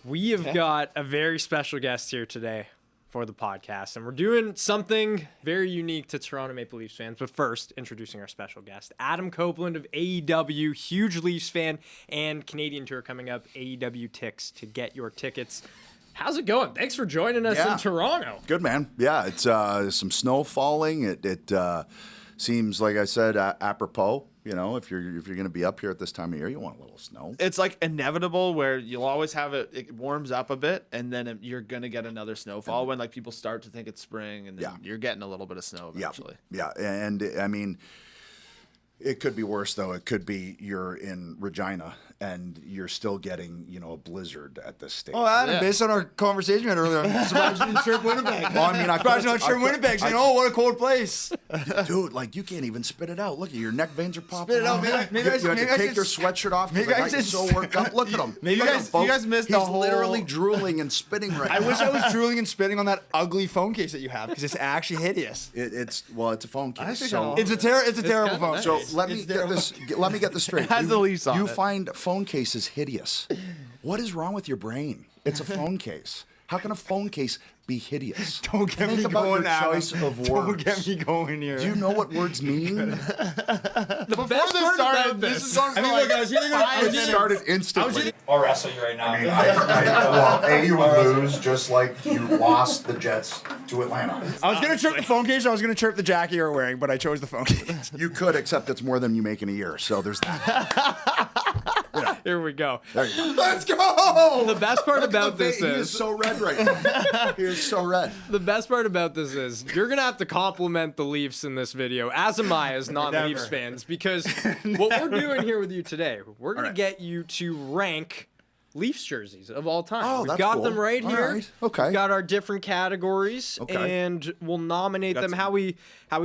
We have got a very special guest here today for the podcast, and we're doing something very unique to Toronto Maple Leafs fans. But first, introducing our special guest, Adam Copeland of AEW, huge Leafs fan, and Canadian tour coming up, AEW Tix, to get your tickets. How's it going? Thanks for joining us in Toronto. Good, man. Yeah, it's some snow falling. It seems, like I said, apropos. You know, if you're going to be up here at this time of year, you want a little snow. It's like inevitable where you'll always have it warms up a bit, and then you're going to get another snowfall when like people start to think it's spring, and then you're getting a little bit of snow eventually. Yeah, and I mean, it could be worse, though. It could be you're in Regina and you're still getting, a blizzard at this stage. Oh, Adam, based on our conversation we had earlier, I'm surprised you didn't trip Winnipeg. Well, I mean, I'm surprised you're not sure Winnipeg. What a cold place. Dude, like, you can't even spit it out. Look, your neck veins are popping. Spit it out. Maybe you had to take your sweatshirt off because I got so worked up. Look at him. Maybe you guys missed the whole... He's literally drooling and spitting right now. I wish I was drooling and spitting on that ugly phone case that you have because it's actually hideous. It's a phone case. It's a terrible phone. Nice. So let me get this straight. It has the Leafs on You it. find phone cases hideous. What is wrong with your brain? It's a phone case. How can a phone case be hideous? Don't get Think me about going, your Adam. choice of words. Don't get me going here. Do you know what words mean? The best part about this. It started instantly. I'll wrestle you right now. You would lose just like you lost the Jets to Atlanta. I was going to chirp the phone case. I was going to chirp the jacket you were wearing, but I chose the phone case. You could, except it's more than you make in a year. So there's that. Here we go. There you go. Let's go! The best part about this He is so red right now. He is so red. The best part about this is you're going to have to compliment the Leafs in this video, as am I as non-Leafs fans, because what we're doing here with you today, we're going to get you to rank Leafs jerseys of all time. Oh, We've that's got cool. them right All here. right. Okay. We've got our different categories, and we'll nominate them. How we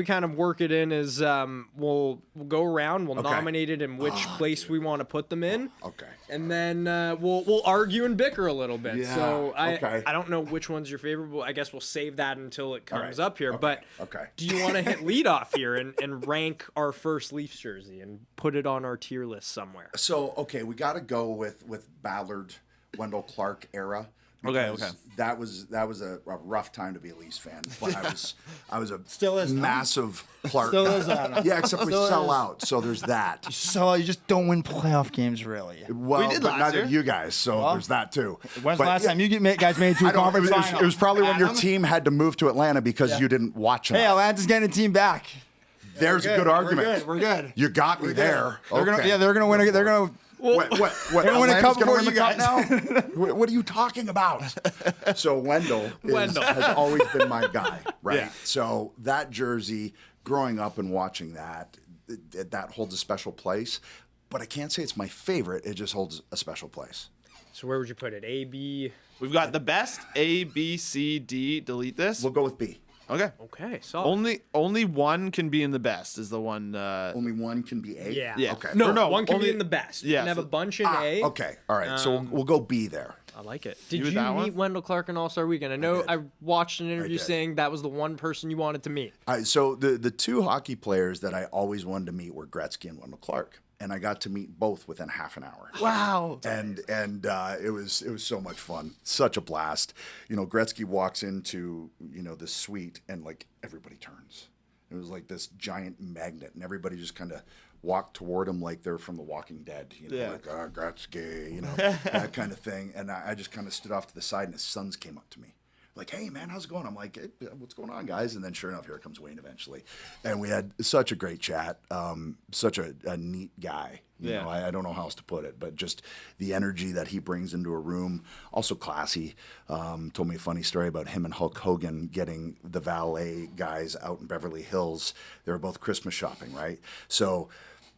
kind of work it in is we'll go around, we'll nominate it in which place we want to put them in. Okay. And then we'll argue and bicker a little bit. Yeah, So okay. I don't know which one's your favorite, but I guess we'll save that until it comes up here. Okay, But okay. do you want to hit lead off here and rank our first Leafs jersey and put it on our tier list somewhere? So, we got to go with Ballard, Wendel Clark era. Okay. That was a rough time to be a Leafs fan. But I was a Still is, massive Clark. Still guy. is, Adam. Yeah, except we sell out. So there's that. So you just don't win playoff games, really. Well, did but last neither year. you guys. So there's that too. When's But the last yeah, time you guys made it to a I don't- conference it was, final? it was probably when your Adam? team had to move to Atlanta because you didn't watch enough. Hey, Atlanta's getting a team back. There's a good argument. We're good. You got me there. They're gonna, Okay. they're gonna win. They're gonna. What? They're gonna win a cup Atlanta's gonna before win the you cup guys. now? What are you talking about? So Wendell has always been my guy, right? Yeah. So that jersey, growing up and watching that holds a special place. But I can't say it's my favorite. It just holds a special place. So where would you put it? A, B? We've got the best A, B, C, D. Delete this. We'll go with B. Okay. Okay, solid. Only one can be in the best is the one. Only one can be A? Yeah. Yeah. Okay. No, Or no, one can only- be in the best. yeah, You can have so- a bunch in A. Okay. All right. So we'll go B there. I like it. Did You you with that meet one? Wendel Clark in All-Star Weekend? I know did. I watched an interview did. saying that was the one person you wanted to meet. So the two hockey players that I always wanted to meet were Gretzky and Wendel Clark. And I got to meet both within half an hour. Wow. And it was so much fun, such a blast. Gretzky walks into this suite and like everybody turns. It was like this giant magnet, and everybody just kind of walked toward him like they're from The Walking Dead. Like Gretzky, that kind of thing. And I just kind of stood off to the side, and his sons came up to me. Like, hey, man, how's it going? I'm like, hey, what's going on, guys? And then sure enough, here comes Wayne eventually. And we had such a great chat, such a neat guy. You know, I don't know how else to put it, but just the energy that he brings into a room, also classy. Told me a funny story about him and Hulk Hogan getting the valet guys out in Beverly Hills. They were both Christmas shopping, right? So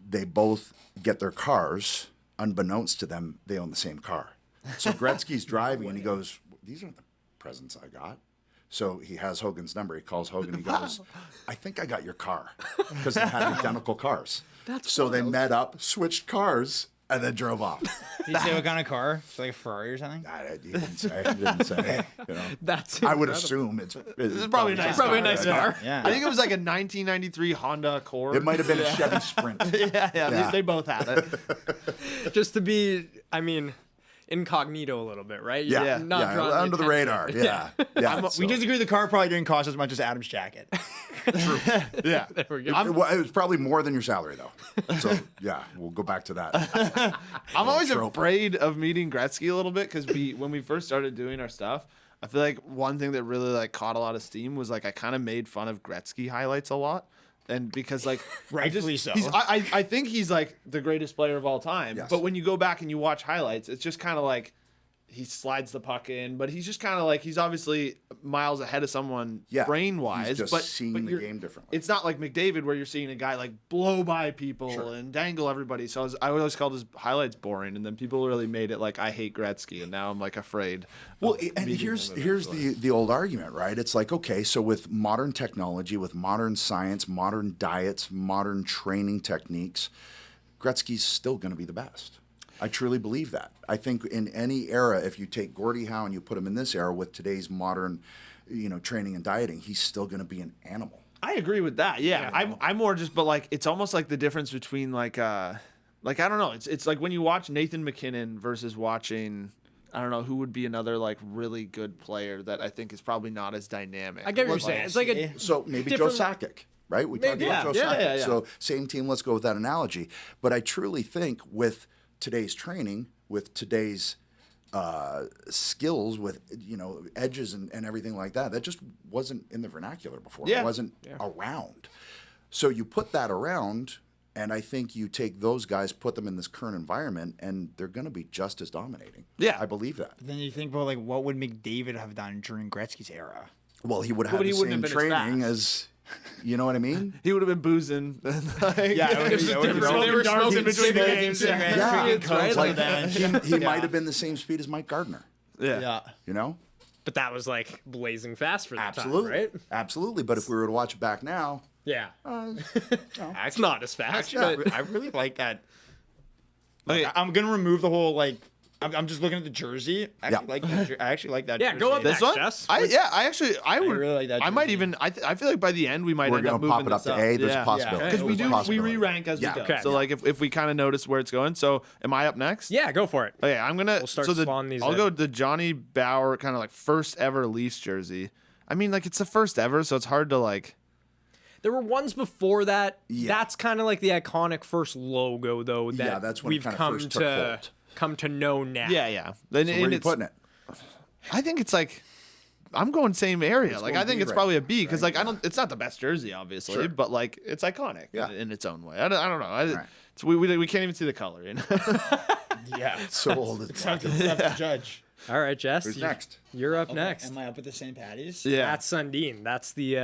they both get their cars. Unbeknownst to them, they own the same car. So Gretzky's driving, and he goes, these aren't the presents I got. So he has Hogan's number. He calls Hogan. He goes, I think I got your car, because they had identical cars. So they met up, switched cars, and then drove off. Did you say what kind of car? It's like a Ferrari or something? He didn't say. That's I would incredible. assume it's probably a nice Probably a car. nice car. Yeah. I think it was like a 1993 Honda Accord. It might have been a Chevy Sprint. yeah. They both had it. Just to be, I mean, incognito a little bit, right? Yeah, You're not yeah, drawing under the attention. radar. Yeah, yeah. We so- disagree. The car probably didn't cost as much as Adam's jacket. Yeah. There we go. It was probably more than your salary, though. So, yeah, we'll go back to that. I'm always trope. afraid of meeting Gretzky a little bit because when we first started doing our stuff, I feel like one thing that really like caught a lot of steam was like I kind of made fun of Gretzky highlights a lot. And because like Rightfully so. I think he's like the greatest player of all time. Yes. But when you go back and you watch highlights, it's just kind of like he slides the puck in, but he's just kind of like he's obviously miles ahead of someone brain wise. He's just but seeing but the you're- game differently. It's not like McDavid where you're seeing a guy like blow by people and dangle everybody. So I always called his highlights boring, and then people really made it like I hate Gretzky, and now I'm like afraid. Well, of and meeting here's him here's eventually. the old argument, right? It's like, okay, so with modern technology, with modern science, modern diets, modern training techniques, Gretzky's still going to be the best. I truly believe that. I think in any era, if you take Gordie Howe and you put him in this era with today's modern, training and dieting, he's still going to be an animal. I agree with that. Yeah, I'm more just, but like it's almost like the difference between like I don't know. It's like when you watch Nathan McKinnon versus watching. I don't know who would be another like really good player that I think is probably not as dynamic. I get what you're saying. It's like a So maybe Joe different- Sakic, right? We talked Maybe, about Joe yeah, Sakic. yeah, yeah. So same team, let's go with that analogy. But I truly think with today's training, with today's skills, with edges and everything like that, that just wasn't in the vernacular before. Yeah. It wasn't around. So you put that around, and I think you take those guys, put them in this current environment, and they're going to be just as dominating. Yeah. I believe that. Then you think about like what would McDavid have done during Gretzky's era? Well, he would have But had he the wouldn't same have been as training as, you know what I mean? He would have been boozing. Like, Yeah, it It's just different. So they were smoking between the games. Yeah, It's right. like, he might have been the same speed as Mike Gardner, yeah. you know? But that was like blazing fast for the Absolutely. time, right? Absolutely. But if we were to watch it back now, Yeah. It's not as fast, but I really like that. Okay. I'm gonna remove the whole like. I'm just looking at the jersey. I actually like that. Yeah, jersey. go up This next, one? Jess. I would really like that I might jersey. even. I feel like by the end we might we're end up going to moving pop it up this to A. There's Yeah. a possibility. Okay. Because There's a we possibility. re-rank as Yeah. we go. Okay. So like if we kind of notice where it's going. So am I up next? Yeah, go for it. Okay, I'm gonna. We'll start so slotting these I'll in. go the Johnny Bauer kind of like first ever Leafs jersey. I mean, like it's the first ever, so it's hard to like. There were ones before that. Yeah. That's kind of like the iconic first logo, though. That Yeah, that's when it we've kinda come first took to hold. come to know now. Yeah. So where are you putting it? I think it's like. I'm going same area. Like going I think B it's right probably a now, B because right? like I don't. It's not the best jersey, obviously, Sure. but like it's iconic Yeah. in its own way. I don't know. Right. It's, we can't even see the color. You know? Yeah. So old. It's It's tough to judge. All right, Jess. Who's next? You're up next. Am I up at the St. Patty's? Yeah. That's Sundin. That's the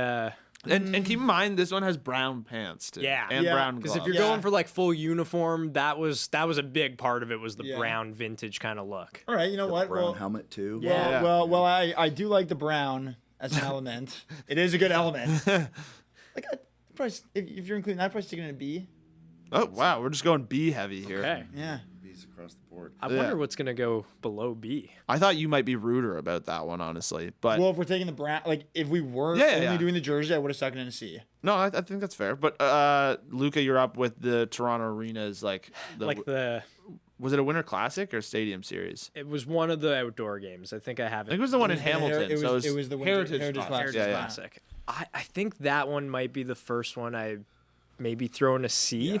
And keep in mind this one has brown pants too. Yeah. And Yeah. brown because gloves. if you're Yeah. going for like full uniform, that was a big part of it, was the Yeah. brown vintage kind of look. All right. You know what? Brown Well, helmet too. Yeah. well, I do like the brown as an element. It is a good element. Like, probably, if you're including that, I'd probably stick it in a B. Oh wow, we're just going B heavy here. Okay. Yeah. B's across the board. I Yeah. wonder what's gonna go below B. I thought you might be ruder about that one, honestly. But Well, if we're taking the brown, like if we were Yeah, only yeah. doing the jersey, I would have stuck it in a C. no, I think that's fair. But Luca, you're up with the Toronto Arenas. Like was it a Winter Classic or Stadium Series? It was one of the outdoor games. I think I have I think it was the one in Hamilton. It so was the Heritage Heritage Classic. Classic. Yeah, yeah. Classic. I think that one might be the first one I maybe throw in a C.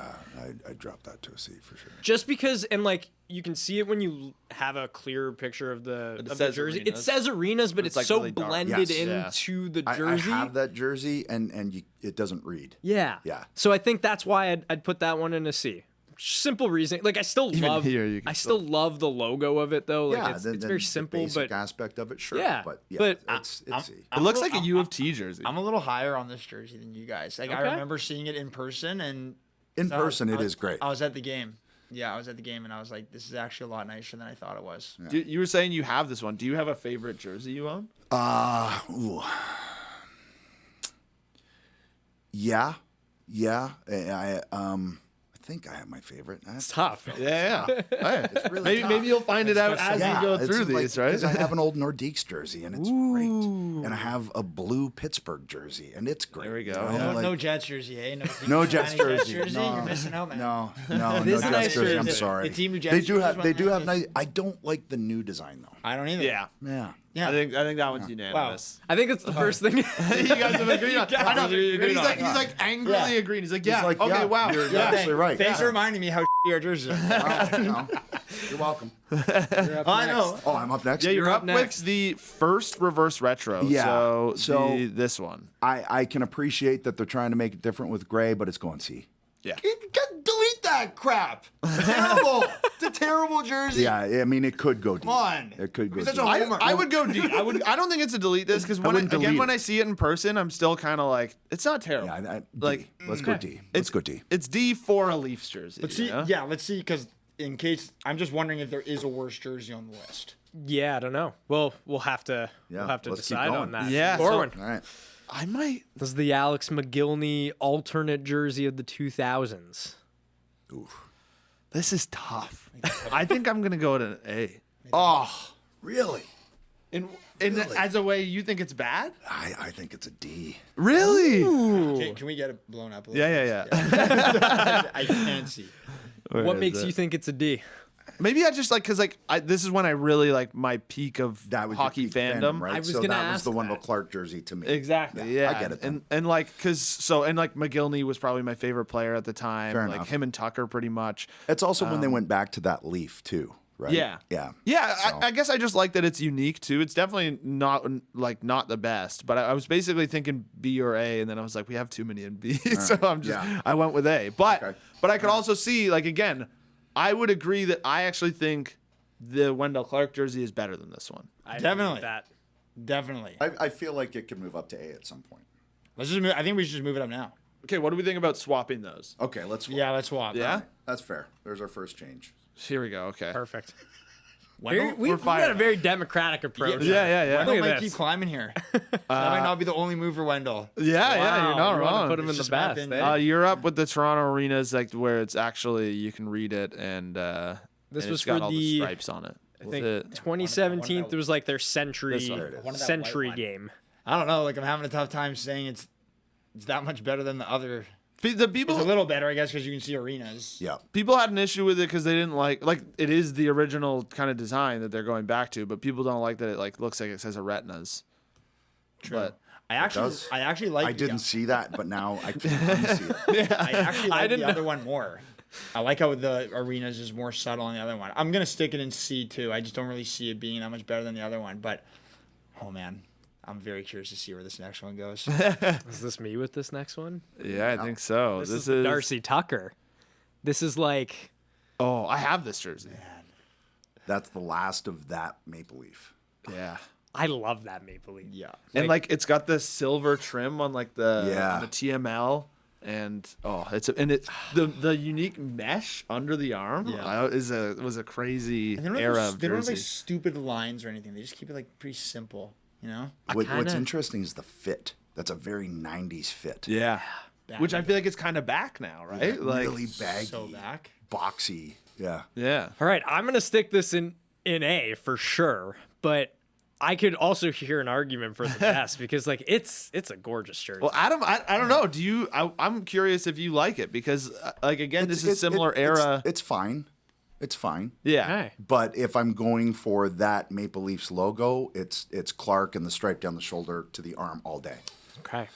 I dropped that to a C for sure. Just because, and like you can see it when you have a clearer picture of the says jersey. It Arenas. says Arenas, but It's, it's like, so really dark. blended Yes. Yeah. into the I jersey. have that jersey, and it doesn't read. Yeah. Yeah. So I think that's why I'd put that one in a C. Simple reason. Like I still Even love. here, you can I still love the logo of it though. Like Yeah, it's then very the simple, basic but aspect of it, sure. Yeah, but it's C. It looks like a U of T jersey. I'm a little higher on this jersey than you guys. Like I Okay. remember seeing it in person, and In so person, I it was- is great. I was at the game. Yeah, I was at the game, and I was like, "This is actually a lot nicer than I thought it was." You were saying you have this one. Do you have a favorite jersey you own? Ooh. Yeah. I think I have my favorite. It's tough. Yeah. It's really Maybe you'll find it out as you go through these, right? Because I have an old Nordiques jersey, and it's great. And I have a blue Pittsburgh jersey, and it's great. There we go. You know, No Jets jersey, eh? No Jets jersey. No. You're missing out, man. No, It no is Jets nice jersey. for I'm the- sorry. the team who They Jets do have. jerseys They do went have nice. nice. I don't like the new design though. I don't either. Yeah. Yeah. I think that one's unanimous. I think it's the first thing. You guys have agreed on. I know. agreed He's on like it. he's like angrily agreeing. He's like, yeah, like, okay, yeah, wow. you're actually right. Thanks for reminding me how our jerseys are. No, you're welcome. I know. Oh, I'm up next. Yeah, you're up next. with the first reverse retro. Yeah, So this one. I can appreciate that they're trying to make it different with gray, but it's going C. Yeah. Delete that crap. Terrible. It's a terrible jersey. Yeah, I mean it could go D. Come on. It could go It's such D. a homer. I would go D. I don't think it's a delete this because wouldn't delete when it. I see it in person, I'm still kind of like, it's not terrible. Yeah, D. Like, let's go D. Let's go D. It's D for a Leafs jersey. Let's see. you know? Yeah, let's see. Because in case I'm just wondering if there is a worse jersey on the list. Yeah, I don't know. Well, we'll have to let's keep decide going. on that. Yeah, Corwin. All right. I might. This is the Alex McGillney alternate jersey of the 2000s. This is tough. I think I'm gonna go to an A. Oh, really? In Really? as a way you think it's bad? I think it's a D. Really? Can we get it blown up a little Yeah. I can't see. What makes you think it's a D? Maybe I just like because this is when I really like my peak of That was hockey your peak fandom. right? I was so gonna that was ask the Wendel that. Clark jersey to me. Exactly. Yeah, I get it. Then. And like like McGillney was probably my favorite player at the time. Fair like enough. him and Tucker pretty much. It's also when they went back to that leaf too, right? Yeah. Yeah. I guess I just like that it's unique too. It's definitely not the best, but I was basically thinking B or A, and then I was like, we have too many in B, so I went with A. But Okay. but I could also see like again, I would agree that I actually think the Wendel Clark jersey is better than this one. I agree with Definitely. that. Definitely. I feel like it could move up to A at some point. Let's just move. I think we should just move it up now. Okay, what do we think about swapping those? Okay, let's swap. Yeah, let's swap. Yeah, That's fair. There's our first change. here we go. Okay. Perfect. Wendell, We've got fired a very democratic approach. Yeah. Wendell Look at might this. keep climbing here. That might not be the only move for Wendell. Yeah, you're not you wanna wrong. Put him in It's the just my best. opinion. eh? You're up with the Toronto arenas, like where it's actually you can read it, and This and was it's got for all the the- stripes on it. I think 2017 it was like their century This one. There it is. One of that century white one. game. I don't know. Like I'm having a tough time saying it's that much better than the other. The people It's a little better, I guess, because you can see arenas. Yeah. people had an issue with it because they didn't like it is the original kind of design that they're going back to, but people don't like that it like looks like it says a retinas. True. But I actually does. like. I didn't see that, but now I can unsee it. I actually like didn't the other one more. I like how the arenas is more subtle on the other one. I'm gonna stick it in C too. I just don't really see it being that much better than the other one. But oh man, I'm very curious to see where this next one goes. Is this me with this next one? yeah, I think so. This This is Darcy Tucker. This is like Oh, I have this jersey. That's the last of that Maple Leaf. Yeah. I love that Maple Leaf. Yeah. And like it's got the silver trim on like the Yeah. on the TML, and the unique mesh under the arm Yeah. was a crazy And era of they don't have like jersey. stupid lines or anything. They just keep it like pretty simple. You know. What's kinda- interesting is the fit. That's a very 90s fit. Yeah. Back. Which I feel like it's kind of back now, right? Like really baggy, So back. boxy. Yeah. yeah. All right, I'm gonna stick this in A for sure, but I could also hear an argument for the best because like it's a gorgeous jersey. Well, Adam, I don't know. Do you? I'm curious if you like it because, like, again, this is similar era. It's fine. It's fine. Yeah. Okay. But if I'm going for that Maple Leafs logo, it's Clark and the stripe down the shoulder to the arm all day. Okay.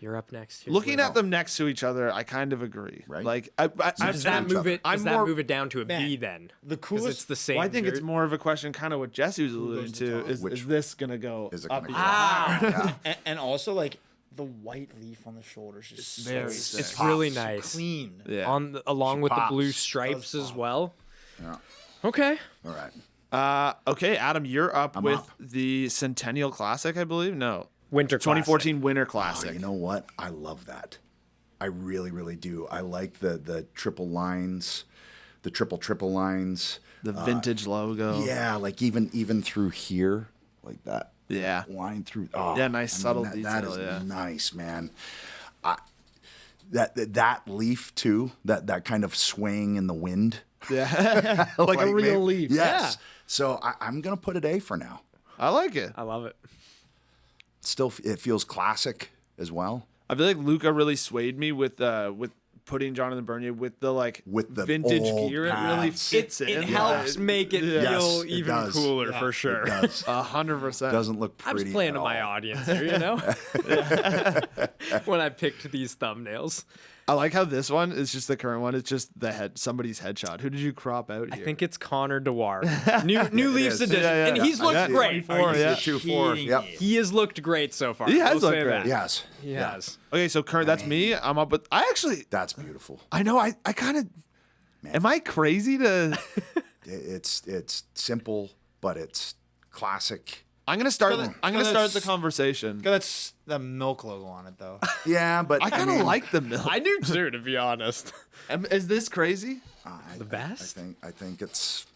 You're up next. Here. Looking at them next to each other, I kind of agree. Right. Like, Does that move it? I'm Does that more- move it down to a B Man, then? the 'Cause coolest- it's the same. Well, I think it's jersey. more of a question, kind of what Jesse was alluding goes to to. top? Is Which- this gonna go is it up? gonna again? go up? And also like the white leaf on the shoulders is so very sick. It's sick. really Pops. nice. Clean. Yeah. Along with the blue pops. stripes Those as pop. well. Yeah. Okay. All right. Okay, Adam, you're up I'm with up. the Centennial Classic, I believe. No, Winter 2014 Winter Oh, Classic. you know what? I love that. I really, really do. I like the triple lines, the triple lines. The vintage logo. Yeah, like even through here, like that. Yeah. Line through. Oh, Yeah, nice subtle that detail, is yeah. nice, man. that leaf too, that kind of swaying in the wind. Yeah. like a real leaf. Yes. Yeah. So I'm gonna put it A for now. I like it. I love it. Still, it feels classic as well. I feel like Luca really swayed me with putting Jonathan Bernier with the vintage old gear. It really pads. fits It in. helps make it Yes, feel it even does. cooler for sure. It does. 100%. Doesn't look I was pretty. playing at to my all. audience here, when I picked these thumbnails. I like how this one is just the current one. It's just somebody's headshot. Who did you crop out I here? think it's Connor Dewar. New Leafs is. edition. Yeah, And he's looked great. 24, yeah. 2-4. Yep. He has looked great so far. He has We'll looked say great. that. Yes. He has. Okay, so current. That's me. I'm up with. That's beautiful. I know. I kind of. Am I crazy to? It's simple, but it's classic. I'm gonna start. So I'm gonna start that's- the conversation. That's the milk logo on it, though. Yeah, but I kind of mean, like the milk. I do too, to be honest. Is this crazy? The best? I think it's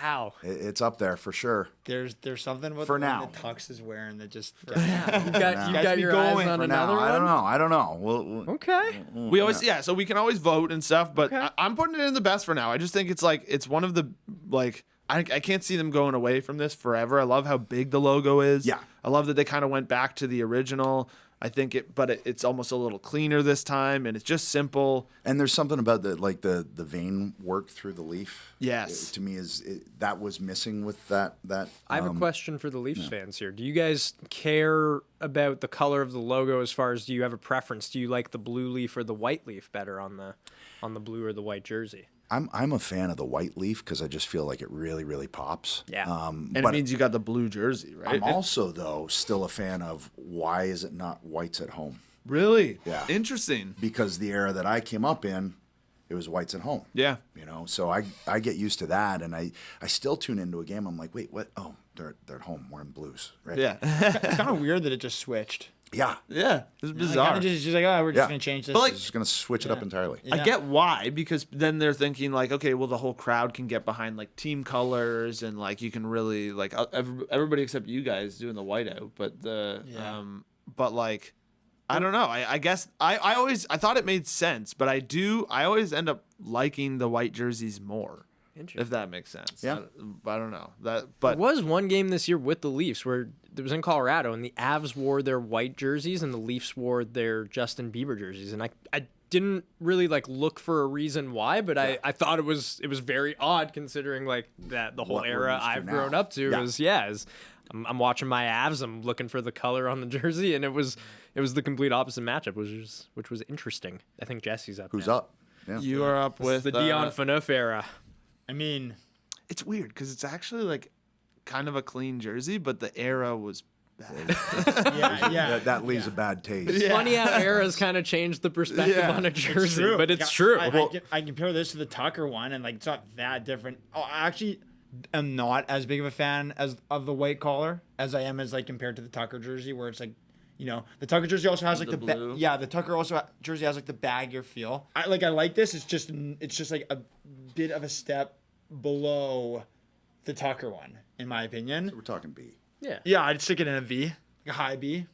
Wow. it's up there for sure. There's something with For the one now. that Tux is wearing that just. You've got Guys be your eyes going on For another now, one? I don't know. We'll Okay. We always so we can always vote and stuff, but Okay. I'm putting it in the best for now. I just think it's one of the I can't see them going away from this forever. I love how big the logo is. Yeah. I love that they kind of went back to the original. I think it's almost a little cleaner this time, and it's just simple. And there's something about the vein work through the leaf. Yes. To me that was missing with that. I have a question for the Leafs fans here. Do you guys care about the color of the logo as far as do you have a preference? Do you like the blue leaf or the white leaf better on the blue or the white jersey? I'm a fan of the white leaf because I just feel like it really, really pops. Yeah. And but it means you got the blue jersey, right? I'm also though still a fan of why is it not whites at home? Really? Yeah. Interesting. Because the era that I came up in, it was whites at home. Yeah. So I get used to that, and I still tune into a game. I'm like, wait, what? Oh, they're at home wearing blues, right? Yeah. It's kind of weird that it just switched. Yeah. Yeah. It's bizarre. Kind of just like, oh, we're just Yeah. gonna change this. But, like, Just gonna switch it up entirely. I get why, because then they're thinking like, okay, well, the whole crowd can get behind like team colors, and like you can really like everybody except you guys doing the whiteout, but but like, I don't know. I guess I thought it made sense, but I always end up liking the white jerseys more, if that makes sense. Yeah. I don't know that, There but was one game this year with the Leafs where it was in Colorado and the Avs wore their white jerseys and the Leafs wore their Justin Bieber jerseys. And I didn't really like look for a reason why, but I thought it was very odd considering like that the whole What we're era used to I've now. grown up to Yeah. is I'm watching my Avs, I'm looking for the color on the jersey, and it was the complete opposite matchup, which was interesting. I think Jesse's up. Who's now. up? Yeah. you are up with The Dion Phaneuf era. I mean, It's weird because it's actually like kind of a clean jersey, but the era was bad. yeah. That leaves a bad taste. It's funny how eras kind of changed the perspective Yeah. on a jersey, but it's Yeah, true. I compare this to the Tucker one, and like it's not that different. Oh, I actually am not as big of a fan of the white collar as I am as like compared to the Tucker jersey, where it's like, the Tucker jersey also has like The the blue. the Tucker jersey has like the baggier feel. I like this. It's just like a bit of a step below the Tucker one, in my opinion. We're talking B. Yeah, I'd stick it in a V, a high B.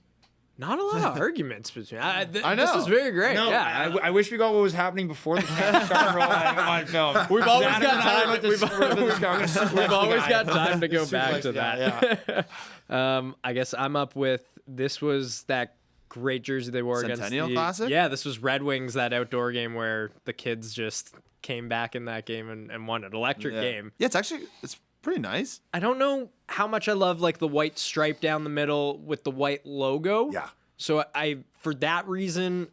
Not a lot of arguments between. I This know. is very great. No, Yeah, I wish we got what was happening before the camera started rolling on film. We've always Adam got and I time. were about We've always got guy. time to go Super back nice to guy, that. yeah. I guess I'm up with this was that great jersey they wore against Centennial the Classic? Yeah, this was Red Wings, that outdoor game where the kids just came back in that game and won it. Electric game. Yeah, it's pretty nice. I don't know how much I love like the white stripe down the middle with the white logo. Yeah. So for that reason,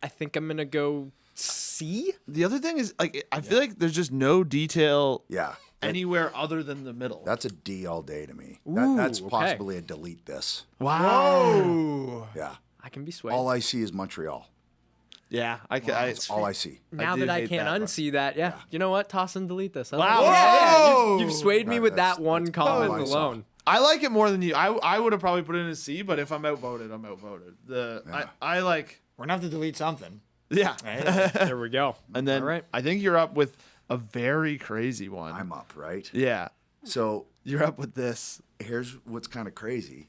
I think I'm gonna go C. The other thing is like I feel like there's just no detail Yeah. anywhere other than the middle. That's a D all day to me. Ooh, That's okay. possibly a delete this. Whoa. Yeah. I can be swayed. All I see is Montreal. Yeah, That's all I see. Now do that I hate can't that unsee that, yeah. You know what? Toss and delete this. I Wow. like it. Yeah, Whoa. you've swayed me with That's- that one that's comment all I saw. alone. I like it more than you. I would have probably put it in a C, but if I'm outvoted, I'm outvoted. I like We're gonna have to delete something. yeah. Right? There we go. And then All right. I think you're up with a very crazy one. I'm up, right? Yeah, So you're up with this. here's what's kind of crazy.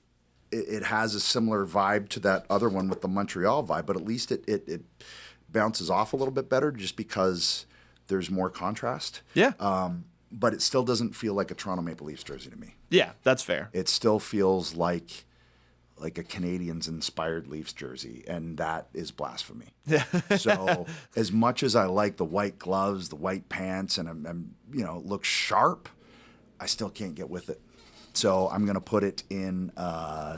It has a similar vibe to that other one with the Montreal vibe, but at least it bounces off a little bit better just because there's more contrast. Yeah. But it still doesn't feel like a Toronto Maple Leafs jersey to me. Yeah, that's fair. It still feels like a Canadians-inspired Leafs jersey, and that is blasphemy. Yeah. So as much as I like the white gloves, the white pants, and I'm looks sharp, I still can't get with it. So I'm going to put it in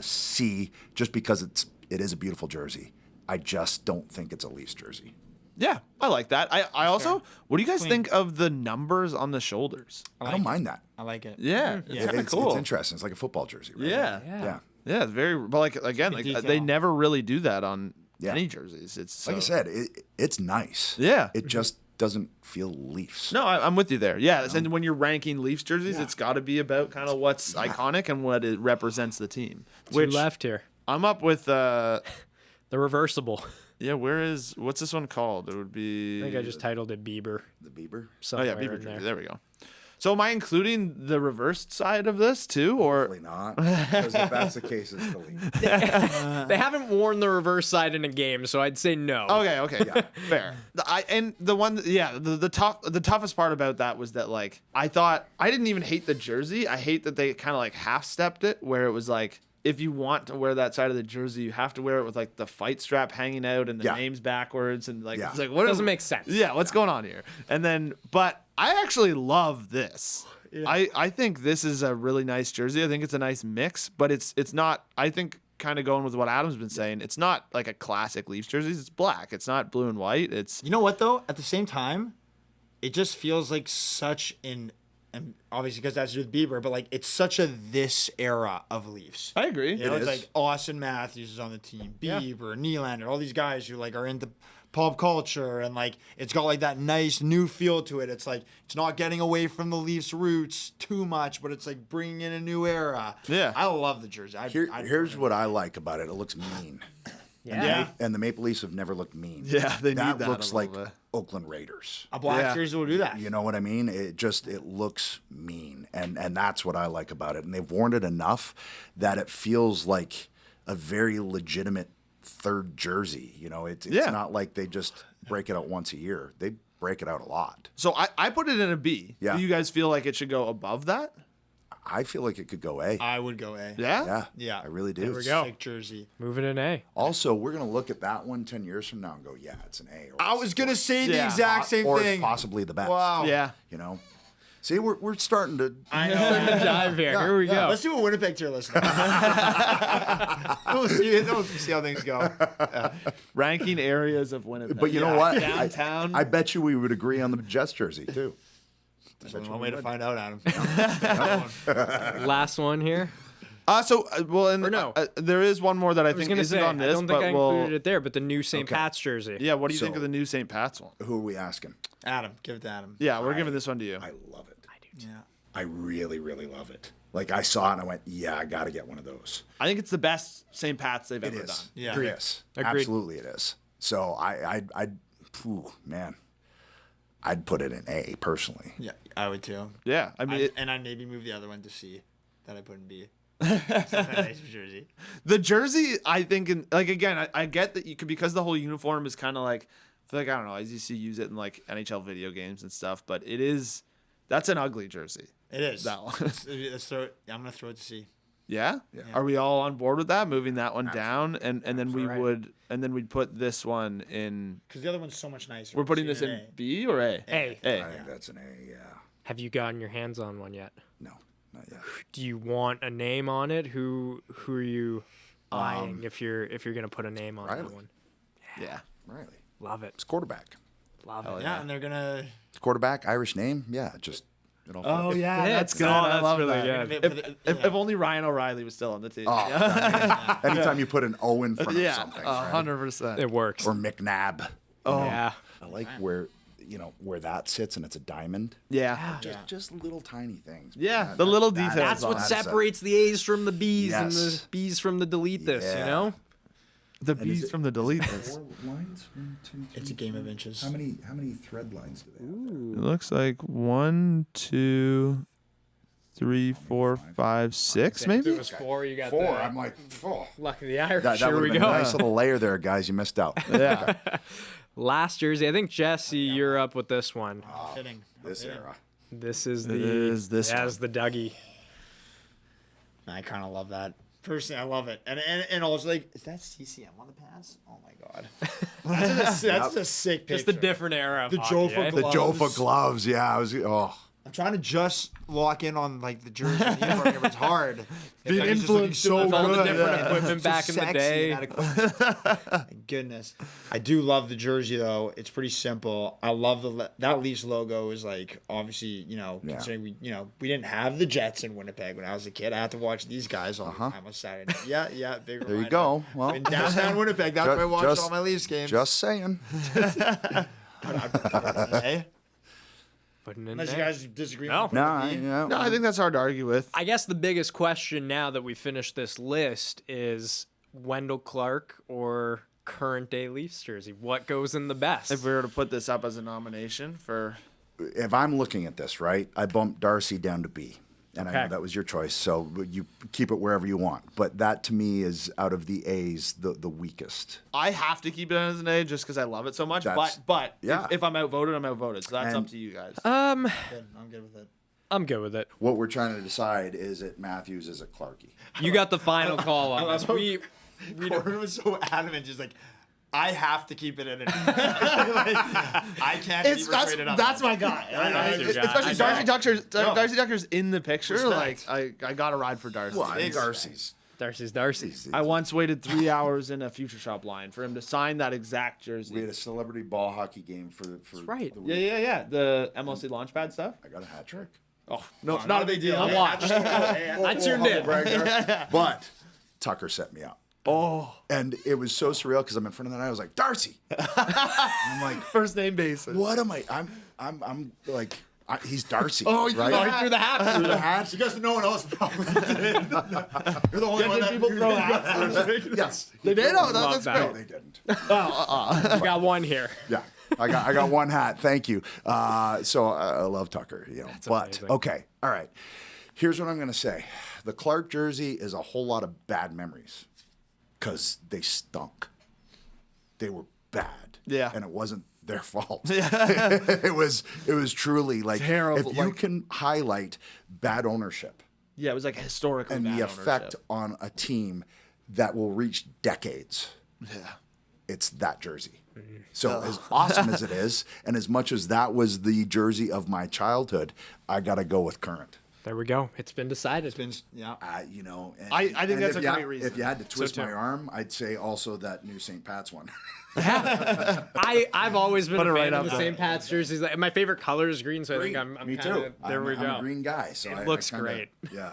C just because it is a beautiful jersey. I just don't think it's a Leafs jersey. Yeah, I like that. I also, what do you guys think of the numbers on the shoulders? I don't mind that. I like it. Yeah, it's kind of cool. It's interesting. It's like a football jersey, right? Yeah, it's very. But like again, like they never really do that on any jerseys. It's like I said, it's nice. Yeah, it just doesn't feel Leafs. No, I'm with you there. Yeah, and when you're ranking Leafs jerseys, it's got to be about kind of what's iconic and what it represents the team. Two left here. I'm up with the reversible. Yeah, what's this one called? It would be. I think I just titled it Bieber. The Bieber. Oh yeah, Bieber jersey. There we go. So am I including the reversed side of this too, or probably not? Because if that's the case, it's the Leafs. They haven't worn the reverse side in a game, so I'd say no. Okay, yeah, fair. The toughest part about that was that like I thought I didn't even hate the jersey. I hate that they kind of like half stepped it, where it was like, if you want to wear that side of the jersey, you have to wear it with like the fight strap hanging out and the names backwards and like it's like what doesn't make sense. Yeah, what's going on here? And then, but I actually love this. Yeah. I think this is a really nice jersey. I think it's a nice mix, but it's not. I think kind of going with what Adam's been saying, it's not like a classic Leafs jersey. It's black. It's not blue and white. It's what though. At the same time, it just feels like such an. And obviously because that's with Bieber, but like it's such a this era of Leafs. I agree. It's like Austin Matthews is on the team, Bieber, Nylander, all these guys who like are into pop culture, and like it's got like that nice new feel to it. It's like it's not getting away from the Leafs roots too much, but it's like bringing in a new era. Yeah, I love the jersey. Here's what I like about it. It looks mean. Yeah. And the Maple Leafs have never looked mean. Yeah, they need that. That looks like Oakland Raiders. A black jersey will do that. You know what I mean? It looks mean, and that's what I like about it. And they've worn it enough that it feels like a very legitimate third jersey. It's not like they just break it out once a year. They break it out a lot. So I put it in a B. Yeah. Do you guys feel like it should go above that? I feel like it could go A. I would go A. Yeah? Yeah. I really do. There we go. Sick jersey. Move it in A. Also, we're going to look at that one 10 years from now and go, yeah, it's an A. I was going to say the exact same or thing. It's possibly the best. Wow. Yeah. See, we're starting to. I know. Starting to dive here. Here we go. Let's do a Winnipeg tier list. We'll see how things go. Ranking areas of Winnipeg. But you know what? Downtown. I bet you we would agree on the Jets jersey, too. That's one way to find out, Adam. Last one here. There is one more that I think isn't on this, I don't think but I included it there, but the new St. Pat's jersey. Yeah, what do you think of the new St. Pat's one? Who are we asking? Adam, give it to Adam. Yeah, we're giving this one to you. I love it. I do too. Yeah. I really, really love it. Like, I saw it and I went, yeah, I got to get one of those. I think it's the best St. Pat's they've ever It is. done. Yeah. It is. Agreed. Absolutely it is. So I'd put it in A personally. Yeah, I would too. Yeah, I mean, I'd maybe move the other one to C that I put in B. Nice jersey. the jersey, I think, I get that you could, because the whole uniform is kind of like, I feel like, I don't know, as you see, use it in like NHL video games and stuff, but that's an ugly jersey. It is. That one. Let's throw it. I'm gonna throw it to C. Yeah? Are we all on board with that? Moving that one down, and then we'd put this one in. Because the other one's so much nicer. We're putting this in B or A? A. I think that's an A, yeah. Have you gotten your hands on one yet? No, not yet. Do you want a name on it? Who are you eyeing if you're gonna put a name on that one? Yeah. Riley. Love it. It's quarterback. Love it. Yeah, and they're gonna. It's quarterback, Irish name. Yeah, just. That's good. Oh, I love really that. good. If only Ryan O'Reilly was still on the team. Oh, anytime you put an O in front of something. 100%. It works. Or McNabb. Oh yeah. I like where that sits and it's a diamond. Yeah. Just little tiny things. Yeah, the little details. That's what separates the A's from the B's and the Yes. B's from the delete this, you Yeah. know? The B's from the delete this. 4 lines? 1, 2, 3, It's a game of inches. How many thread lines do they have? It looks like 1, 2, 3, 4, 5, 6, If maybe. it was 4, you got 4. the I'm like, oh. luck of the Irish. That Here would we have been go. a nice little layer there, guys. You missed out. Yeah. last jersey. I think Jesse, you're up with this one. Fitting. This Fitting. era. This is this the Dougie. I kind of love that. Personally, I love it. And also, like, is that CCM on the pass? Oh, my God. That's a sick picture. Just a different era. Of The hockey, Jofa eh? The Jofa gloves. Yeah, I was. Oh. I'm trying to just lock in on, like, the jersey. It's hard. Being influenced so With all the good. different Yeah. equipment back in the day. My goodness. I do love the jersey, though. It's pretty simple. I love that Leafs logo is, like, obviously, you know, Yeah. considering we didn't have the Jets in Winnipeg when I was a kid. I had to watch these guys all the time on Saturday. Yeah, big There you reminder. go. Well, In downtown Winnipeg, that's where I watched all my Leafs games. Just saying. Hey? Putting in Unless you there. guys disagree No. with No, me. No, I think that's hard to argue with. I guess the biggest question now that we finished this list is Wendel Clark or current day Leafs jersey. What goes in the best? If we were to put this up as a nomination for, If I'm looking at this, right, I bumped Darcy down to B. And I Okay. know that was your choice, so you keep it wherever you want. But that, to me, is out of the A's, the weakest. I have to keep it as an A just because I love it so much. That's- But yeah. if I'm outvoted, I'm outvoted. So that's And- up to you guys. Good. I'm good with it. I'm good with it. What we're trying to decide is it Matthews, is it Clarkey? You got the final call on this. We Corbin was so adamant, just like, I have to keep it in it. I can't keep it up. That's my guy. That's your guy. Especially I know. Darcy Tucker's in the picture. Respect. Like I got to ride for Darcy. Well, Big Darcy's. Darcy's Darcy. He's- I once waited 3 hours in a Future Shop line for him to sign that exact We jersey. had a celebrity ball hockey game for right. the week. Yeah. The MLC Launchpad stuff. I got a hat trick. Oh no, not a big deal. I Watch. I tuned in. But Tucker set me up. Oh, And it was so surreal because I'm in front of the net. I was like, Darcy. I'm like, first name basis. what am I? I'm like, he's Darcy. Oh, you right? know, Through the hat. Through the hat. Because no one else probably did. You're the only one that people throw hats. Yes. They did. Oh, Love that's that. No, great. they didn't. You got one here. Yeah. I got one hat. Thank you. So I love Tucker. But amazing. okay. All right. Here's what I'm going to say. The Clark jersey is a whole lot of bad memories because they stunk. They were bad. Yeah. And it wasn't their fault. it was truly like Terrible, if you like- can highlight bad ownership Yeah, it was like historically and bad the effect ownership. on a team that will reach decades. Yeah. It's that jersey. So as awesome as it is, and as much as that was the jersey of my childhood, I got to go with current. There we go. It's been decided. Yeah. And, I think and that's if a you great reason. If you had to twist too. my arm, I'd say also that new St. Pat's one. I've always been Put it a fan right of up the there. St. Pat's jerseys. Like, my favorite color is green, so I think I'm Me kinda, too. There I'm, we I'm go. a green guy, so It looks kinda- great. Yeah,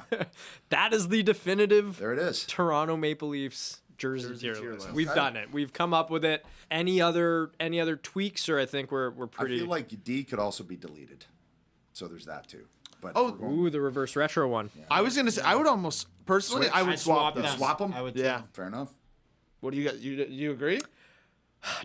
That is the definitive there it is. Toronto Maple Leafs jersey tier tier list. list. We've done it. We've come up with it. Any other tweaks, or I think we're I pretty. feel like D could also be deleted, so there's that too. But Oh, we're going- Ooh, the reverse retro one. I was gonna say I would almost personally Switch. I would I'd swap them. them. Swap them? I would. Yeah. fair enough. What do you got? You agree?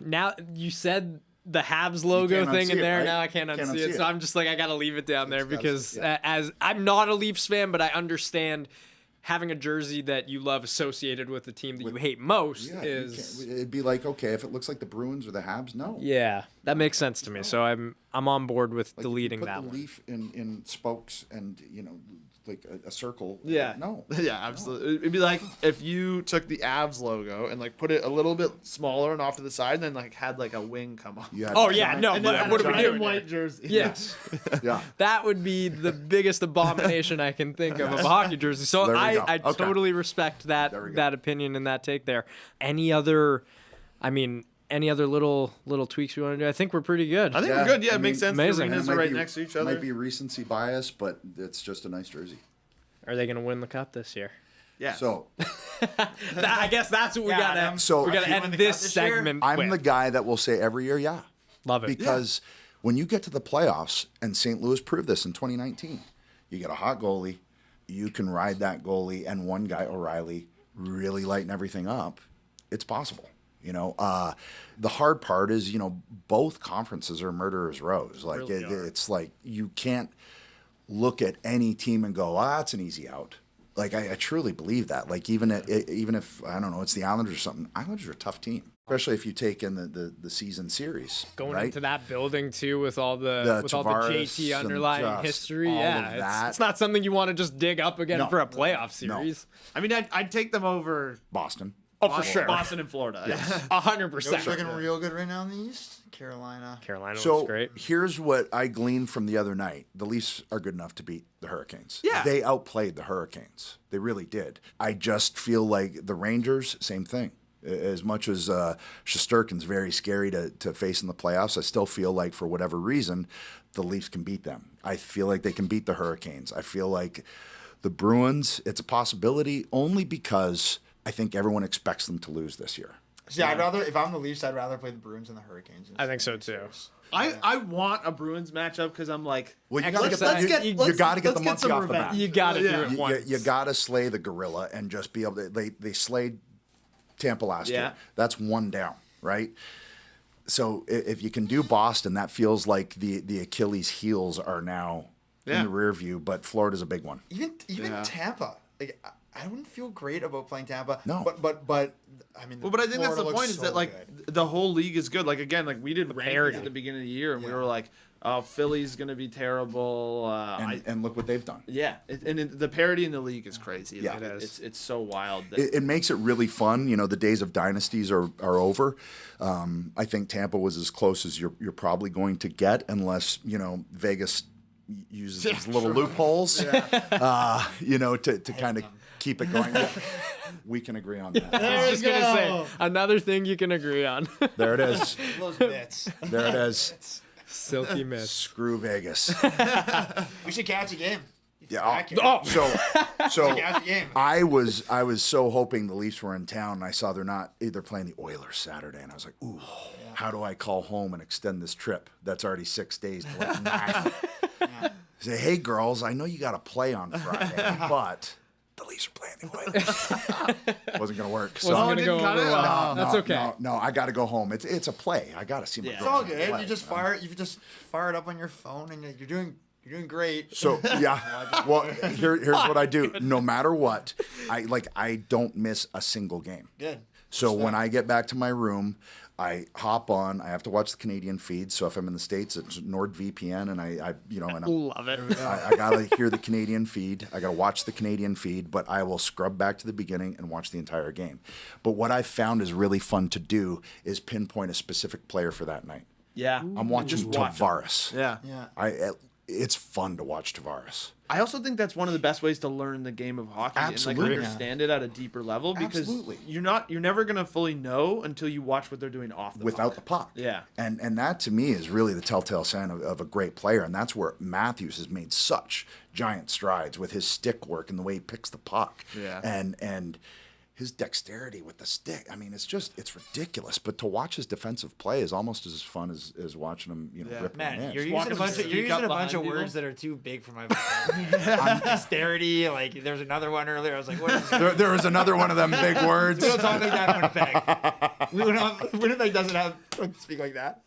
Now you said the Habs logo can't thing unsee in it, there. right? Now I can't Can't unsee unsee it. So it. I'm just like I gotta leave it down there gotta because stay, yeah. as I'm not a Leafs fan, but I understand having a jersey that you love associated with the team that you hate most Yeah, you is. can't- it'd be like, okay, if it looks like the Bruins or the Habs, no. Yeah, that makes sense to me. So I'm on board with Like, if you deleting put that the one. leaf in spokes and like a circle. Yeah. No. Yeah, absolutely. It'd be like if you took the Avs logo and like put it a little bit smaller and off to the side, and then like had like a wing come up. You had Oh a yeah, giant- no, And but then what are we a doing? white here? jersey. Yes, Yeah. that would be the biggest abomination I can think of a hockey jersey. So There we go. I Okay. totally respect that There we go. that opinion and that take there. Any other little tweaks we want to do? I think we're pretty good. I think Yeah, we're good. Yeah, I it makes mean, sense. amazing. The And arenas it are might right be- next to each It other. might be recency bias, but it's just a nice jersey. Are they going to win the cup this year? Yeah. So I guess that's what we Yeah, got. Adam. So- we got to You end win the this cup this year? segment. I'm with. the guy that will say every year, yeah. Love it. Because when you get to the playoffs, and St. Louis proved this in 2019, you get a hot goalie, you can ride that goalie, and one guy, O'Reilly, really lighten everything up. It's possible. The hard part is, both conferences are murderers' rows. Like Really are. it's like you can't look at any team and go, that's an easy out. Like I truly believe that. Like even if I don't know, it's the Islanders or something. Islanders are a tough team. Especially if you take in the season series. Going right? into that building too with all the Tavares JT and underlying just history. all Yeah, of that. it's not something you want to just dig up again No. for a playoff series. I mean, I'd take them over Boston. Oh, for sure. Boston and Florida. Yes. 100%. Who's looking real good right now in the East? Carolina. Carolina So looks great. here's what I gleaned from the other night. The Leafs are good enough to beat the Hurricanes. Yeah. They outplayed the Hurricanes. They really did. I just feel like the Rangers, same thing. As much as Shesterkin's very scary to face in the playoffs, I still feel like for whatever reason, the Leafs can beat them. I feel like they can beat the Hurricanes. I feel like the Bruins, it's a possibility only because I think everyone expects them to lose this year. See, I'd rather, if I'm the Leafs, I'd rather play the Bruins than the Hurricanes. I think so too. I want a Bruins matchup because I'm like, Well, you got to Let's get get- you got to get the let's monkey some off the revenge. back. You got to do it You, once. you got to slay the gorilla and just be able to. They slayed Tampa last year. That's one down, right? So if you can do Boston, that feels like the Achilles heels are now in the rear view. But Florida's a big one. Even Tampa, like I wouldn't feel great about playing Tampa. No. but I mean. well, but I think that's Florida the looks point is so that like good. the whole league is good. Like again, like we did parity rankings at the beginning of the year, and we Yeah. were like, oh, Philly's gonna be terrible. And look what they've done. The parity in the league is crazy. Yeah. Like, It is. It's so wild. That, It makes it really fun. You know, the days of dynasties are over. I think Tampa was as close as you're probably going to get, unless Vegas uses these little loopholes. To kind of keep it going. We can agree on that. I was just going to say, another thing you can agree on. There it is. Those bits. There it is. Silky mist. Screw Vegas. We should catch a game. Yeah. Oh. So Catch a game. I was so hoping the Leafs were in town, and I saw they're playing the Oilers Saturday, and I was like, ooh, how do I call home and extend this trip that's already 6 days to like 9? Say, hey girls, I know you got to play on Friday, but the Leafs are playing the Oilers. Wasn't gonna work. So Wasn't going to go didn't cut over it? well. no, That's okay. No, I got to go home. It's a play. I got to see my Yeah. girls It's all play, good. You just fire it up on your phone, and you're doing great. So yeah, well, here's what I do. No matter what, I don't miss a single game. Good. So when I get back to my room, I hop on. I have to watch the Canadian feed. So if I'm in the States, it's NordVPN, and I Love it. I gotta hear the Canadian feed. I gotta watch the Canadian feed, but I will scrub back to the beginning and watch the entire game. But what I've found is really fun to do is pinpoint a specific player for that night. yeah, I'm watching watch Tavares. Yeah. It's fun to watch Tavares. I also think that's one of the best ways to learn the game of hockey Absolutely. and like understand it at a deeper level because Absolutely. you're never gonna fully know until you watch what they're doing off the Without puck. the puck. Yeah. And that to me is really the telltale sign of a great player. And that's where Matthews has made such giant strides with his stick work and the way he picks the puck. Yeah. And his dexterity with the stick. I mean, it's ridiculous. But to watch his defensive play is almost as fun as watching him, rip Man, one in. you're walking using a bunch of sneak you're using up a bunch behind of people. words that are too big for my vocabulary. Dexterity, like there's another one earlier. I was like, what is this? There was another one of them big words. We don't talk like that in Winnipeg. Winnipeg doesn't speak like that.